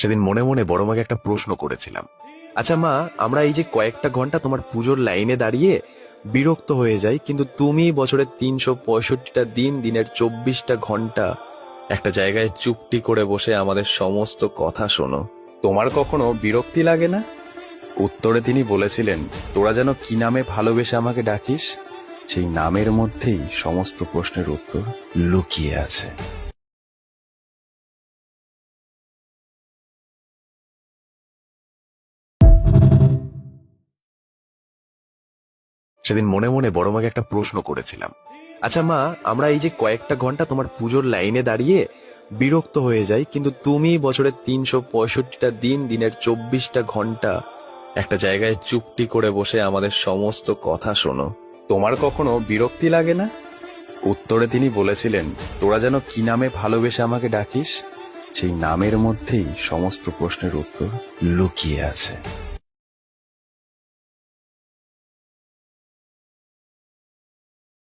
সেদিন মনে মনে বড় মাকে একটা প্রশ্ন করেছিলাম। আচ্ছা মা, আমরা এই যে কয়েকটা ঘন্টা তোমার পুজোর লাইনে দাঁড়িয়ে বিরক্ত হয়ে যাই, কিন্তু তুমি বছরের 365টা দিন, দিনের 24টা ঘন্টা একটা জায়গায় চুপটি করে বসে আমাদের সমস্ত কথা শোনো, তোমার কখনো বিরক্তি লাগে না? উত্তরে তিনি বলেছিলেন, তোরা যেন কি নামে ভালোবেসে আমাকে ডাকিস, সেই নামের মধ্যেই সমস্ত প্রশ্নের উত্তর লুকিয়ে আছে। সেদিন মনে মনে বড় মাকে একটা প্রশ্ন করেছিলাম। আচ্ছা মা, আমরা এই যে কয়েকটা ঘন্টা তোমার পুজোর লাইনে দাঁড়িয়ে বিরক্ত হয়ে যাই, কিন্তু তুমি বছরের 365টা দিন, দিনের 24টা ঘন্টা একটা জায়গায় চুপটি করে বসে আমাদের সমস্ত কথা শোনো, তোমার কখনো বিরক্তি লাগে না? উত্তরে তিনি বলেছিলেন, তোরা যেন কি নামে ভালোবেসে আমাকে ডাকিস, সেই নামের মধ্যেই সমস্ত প্রশ্নের উত্তর লুকিয়ে আছে।